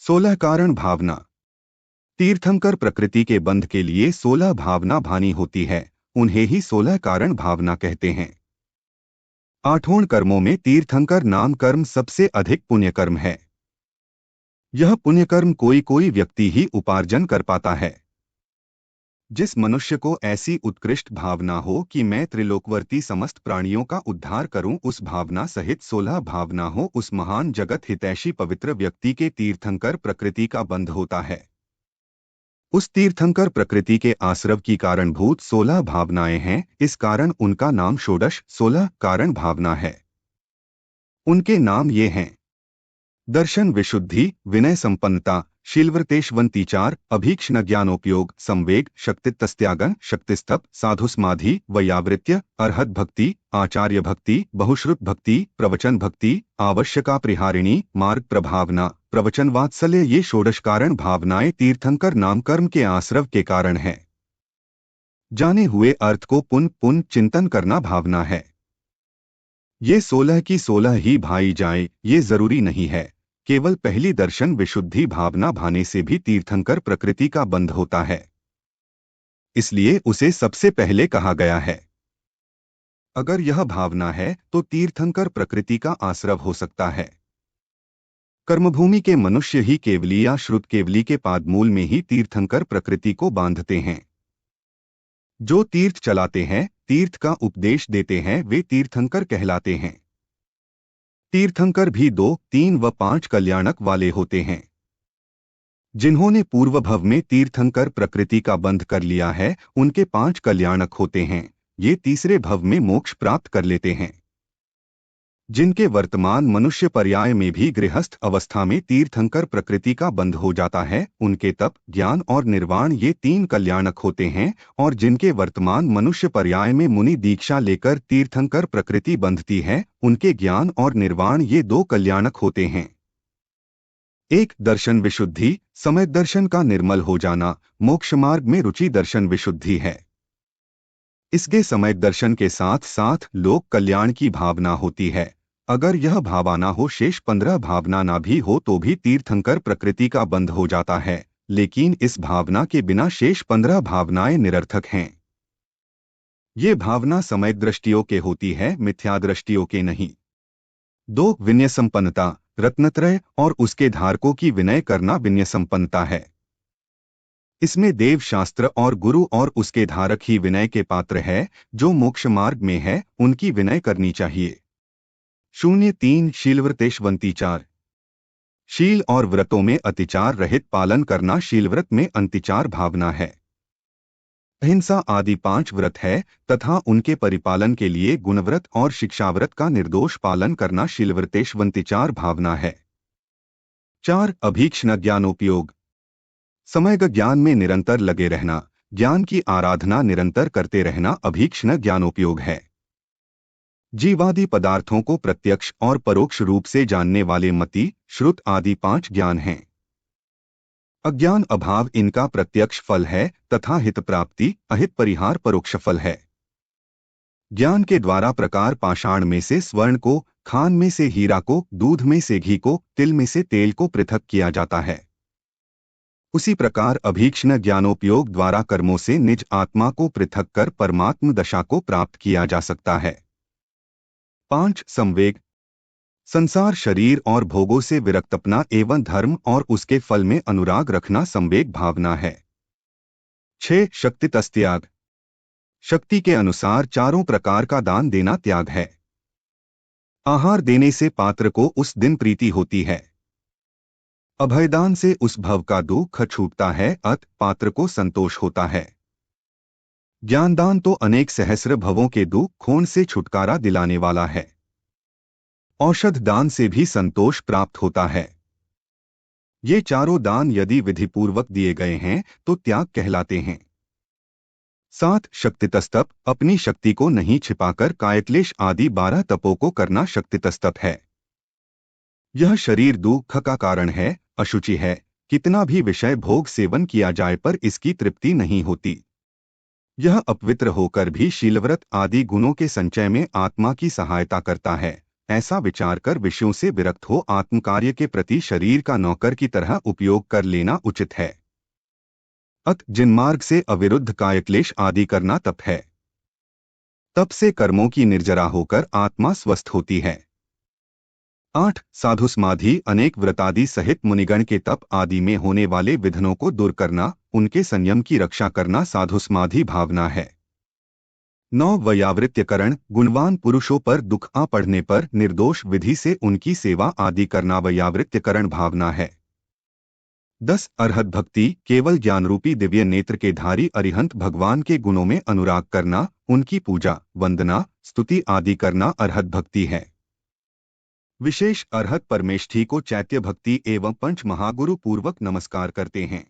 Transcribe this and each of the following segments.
16 कारण भावना। तीर्थंकर प्रकृति के बंध के लिए 16 भावना भानी होती है, उन्हें ही 16 कारण भावना कहते हैं। आठों कर्मों में तीर्थंकर नाम कर्म सबसे अधिक पुण्यकर्म है। यह पुण्यकर्म कोई कोई व्यक्ति ही उपार्जन कर पाता है। जिस मनुष्य को ऐसी उत्कृष्ट भावना हो कि मैं त्रिलोकवर्ती समस्त प्राणियों का उद्धार करूं, उस भावना सहित 16 भावना हो, उस महान जगत हितैषी पवित्र व्यक्ति के तीर्थंकर प्रकृति का बंध होता है। उस तीर्थंकर प्रकृति के आश्रव की कारणभूत 16 भावनाएं हैं, इस कारण उनका नाम षोडश 16 कारण भावना है। उनके नाम ये हैं: दर्शन विशुद्धि, विनय संपन्नता, शीलव्रतेशवंतीचार, अभीक्ष्ण ज्ञानोपयोग, संवेग, शक्तितस्त्यागन, शक्तिस्तप, साधुसमाधि, वैयावृत्य, अर्हत भक्ति, आचार्य भक्ति, बहुश्रुत भक्ति, प्रवचन भक्ति, आवश्यका परिहारिणी, मार्ग प्रभावना, प्रवचन वात्सल्य। ये षोडश कारण भावनाएं तीर्थंकर नाम कर्म के आश्रव के कारण है। जाने हुए अर्थ को पुनः पुनः चिंतन करना भावना है। ये 16 की 16 ही भाई जाए ये जरूरी नहीं है। केवल पहली दर्शन विशुद्धि भावना भाने से भी तीर्थंकर प्रकृति का बंध होता है, इसलिए उसे सबसे पहले कहा गया है। अगर यह भावना है तो तीर्थंकर प्रकृति का आश्रव हो सकता है। कर्मभूमि के मनुष्य ही केवली या श्रुत केवली के पादमूल में ही तीर्थंकर प्रकृति को बांधते हैं। जो तीर्थ चलाते हैं, तीर्थ का उपदेश देते हैं, वे तीर्थंकर कहलाते हैं। तीर्थंकर भी 2, 3 व 5 कल्याणक वाले होते हैं। जिन्होंने पूर्व भव में तीर्थंकर प्रकृति का बंध कर लिया है, उनके 5 कल्याणक होते हैं। ये तीसरे भव में मोक्ष प्राप्त कर लेते हैं। जिनके वर्तमान मनुष्य पर्याय में भी गृहस्थ अवस्था में तीर्थंकर प्रकृति का बंध हो जाता है, उनके तप, ज्ञान और निर्वाण ये 3 कल्याणक होते हैं। और जिनके वर्तमान मनुष्य पर्याय में मुनि दीक्षा लेकर तीर्थंकर प्रकृति बंधती है, उनके ज्ञान और निर्वाण ये 2 कल्याणक होते हैं। एक दर्शन विशुद्धि, सम्यक दर्शन का निर्मल हो जाना, मोक्ष मार्ग में रुचि दर्शन विशुद्धि है। इसके सम्यक दर्शन के साथ साथ लोक कल्याण की भावना होती है। अगर यह भावना हो, शेष 15 भावना ना भी हो तो भी तीर्थंकर प्रकृति का बंध हो जाता है, लेकिन इस भावना के बिना शेष 15 भावनाएं निरर्थक हैं। ये भावना सम्यक दृष्टियों के होती है, मिथ्या दृष्टियों के नहीं। 2 विनय संपन्नता, रत्नत्रय और उसके धारकों की विनय करना विनय संपन्नता है। इसमें देव शास्त्र और गुरु और उसके धारक ही विनय के पात्र है। जो मोक्ष मार्ग में है, उनकी विनय करनी चाहिए। 03 शीलव्रतेशवंतीचार, शील और व्रतों में अतिचार रहित पालन करना शीलव्रत में अंतिचार भावना है। अहिंसा आदि 5 व्रत है तथा उनके परिपालन के लिए गुणव्रत और शिक्षाव्रत का निर्दोष पालन करना शीलव्रतेशवंतीचार भावना है। 4 अभीक्ष्ण ज्ञानोपयोग, समयग ज्ञान में निरंतर लगे रहना, ज्ञान की आराधना निरंतर करते रहना अभीक्ष्ण ज्ञानोपयोग है। जीवादि पदार्थों को प्रत्यक्ष और परोक्ष रूप से जानने वाले मति, श्रुत आदि 5 ज्ञान हैं। अज्ञान अभाव इनका प्रत्यक्ष फल है तथा हित प्राप्ति अहित परिहार परोक्ष फल है। ज्ञान के द्वारा प्रकार पाषाण में से स्वर्ण को, खान में से हीरा को, दूध में से घी को, तिल में से तेल को पृथक किया जाता है। उसी प्रकार अभीक्ष्ण ज्ञानोपयोग द्वारा कर्मों से निज आत्मा को पृथक कर परमात्म दशा को प्राप्त किया जा सकता है। 5 संवेग, संसार, शरीर और भोगों से विरक्तपना एवं धर्म और उसके फल में अनुराग रखना संवेग भावना है। 6 शक्तितस्त्याग, शक्ति के अनुसार चारों प्रकार का दान देना त्याग है। आहार देने से पात्र को उस दिन प्रीति होती है। अभयदान से उस भव का दुख छूटता है, अत पात्र को संतोष होता है। ज्ञानदान तो अनेक सहस्र भवों के दुख खोन से छुटकारा दिलाने वाला है। औषध दान से भी संतोष प्राप्त होता है। ये चारों दान यदि विधिपूर्वक दिए गए हैं तो त्याग कहलाते हैं। 7 शक्तितस्तप, अपनी शक्ति को नहीं छिपाकर कायक्लेश आदि 12 तपों को करना शक्तितस्तप है। यह शरीर दुख का कारण है, अशुचि है। कितना भी विषय भोग सेवन किया जाए पर इसकी तृप्ति नहीं होती। यह अपवित्र होकर भी शीलव्रत आदि गुणों के संचय में आत्मा की सहायता करता है। ऐसा विचार कर विषयों से विरक्त हो आत्मकार्य के प्रति शरीर का नौकर की तरह उपयोग कर लेना उचित है। अत जिनमार्ग से अविरुद्ध कायक्लेश आदि करना तप है। तप से कर्मों की निर्जरा होकर आत्मा स्वस्थ होती है। 8 साधु समाधि अनेक व्रतादि सहित मुनिगण के तप आदि में होने वाले विघ्नों को दूर करना, उनके संयम की रक्षा करना साधु समाधि भावना है। 9 वैयावृत्यकरण गुणवान पुरुषों पर दुख आ पड़ने पर निर्दोष विधि से उनकी सेवा आदि करना वैयावृत्यकरण भावना है। 10 अरहत भक्ति केवल ज्ञानरूपी दिव्य नेत्र के धारी अरिहंत भगवान के गुणों में अनुराग करना, उनकी पूजा वंदना स्तुति आदि करना अरहत भक्ति है। विशेष अरहत परमेष्ठी को चैत्य भक्ति एवं पंच महागुरु पूर्वक नमस्कार करते हैं।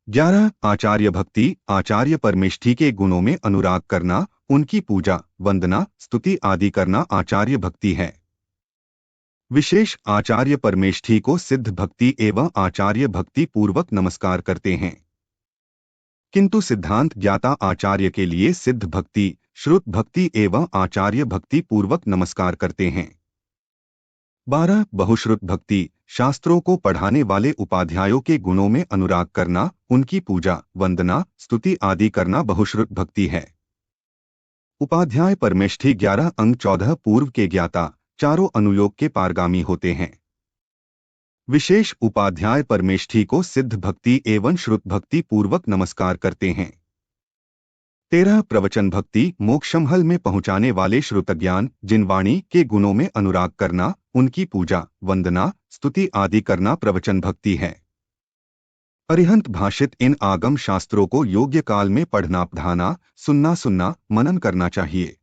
11 आचार्य भक्ति आचार्य परमेष्ठी के गुणों में अनुराग करना, उनकी पूजा वंदना स्तुति आदि करना आचार्य भक्ति है। विशेष आचार्य परमेष्ठी को सिद्ध भक्ति एवं आचार्य भक्ति पूर्वक नमस्कार करते हैं। किंतु सिद्धांत ज्ञाता आचार्य के लिए सिद्ध भक्ति श्रुत भक्ति एवं आचार्य भक्ति पूर्वक नमस्कार करते हैं। 12 बहुश्रुत भक्ति शास्त्रों को पढ़ाने वाले उपाध्यायों के गुणों में अनुराग करना, उनकी पूजा वंदना स्तुति आदि करना बहुश्रुत भक्ति है। उपाध्याय परमेष्ठी 11 अंग 14 पूर्व के ज्ञाता चारों अनुयोग के पारगामी होते हैं। विशेष उपाध्याय परमेष्ठी को सिद्ध भक्ति एवं श्रुत भक्ति पूर्वक नमस्कार करते हैं। 13 प्रवचन भक्ति मोक्षमहल में पहुंचाने वाले श्रुतज्ञान जिनवाणी के गुणों में अनुराग करना, उनकी पूजा वंदना स्तुति आदि करना प्रवचन भक्ति है। अरिहंत भाषित इन आगम शास्त्रों को योग्य काल में पढ़ना पढ़ाना सुनना मनन करना चाहिए।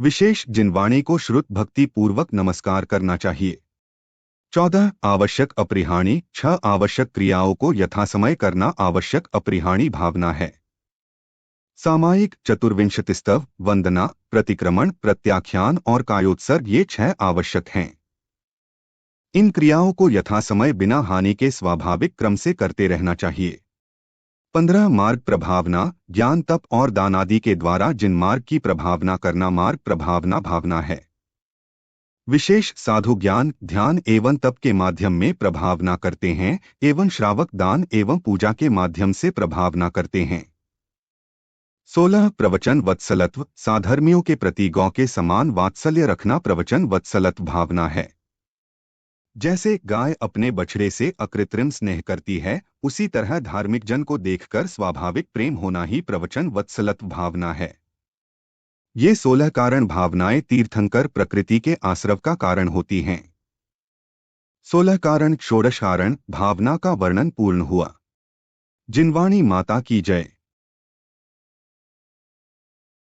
विशेष जिनवाणी को श्रुत भक्ति पूर्वक नमस्कार करना चाहिए। 14 आवश्यक अपरिहाणी 6 आवश्यक क्रियाओं को यथासमय करना आवश्यक अपरिहाणी भावना है। सामायिक चतुर्विंशतिस्तव वंदना प्रतिक्रमण प्रत्याख्यान और कायोत्सर्ग ये 6 आवश्यक हैं। इन क्रियाओं को यथासमय बिना हानि के स्वाभाविक क्रम से करते रहना चाहिए। 15 मार्ग प्रभावना ज्ञान तप और दान आदि के द्वारा जिन मार्ग की प्रभावना करना मार्ग प्रभावना भावना है। विशेष साधु ज्ञान ध्यान एवं तप के माध्यम में प्रभावना करते हैं एवं श्रावक दान एवं पूजा के माध्यम से प्रभावना करते हैं। 16 प्रवचन वत्सलत्व साधर्मियों के प्रति गौ के समान वात्सल्य रखना प्रवचन वत्सलत्व भावना है। जैसे गाय अपने बछड़े से अकृत्रिम स्नेह करती है, उसी तरह धार्मिक जन को देखकर स्वाभाविक प्रेम होना ही प्रवचन वत्सलत्व भावना है। ये 16 कारण भावनाएं तीर्थंकर प्रकृति के आश्रव का कारण होती हैं। 16 कारण षोडश कारण भावना का वर्णन पूर्ण हुआ। जिनवाणी माता की जय।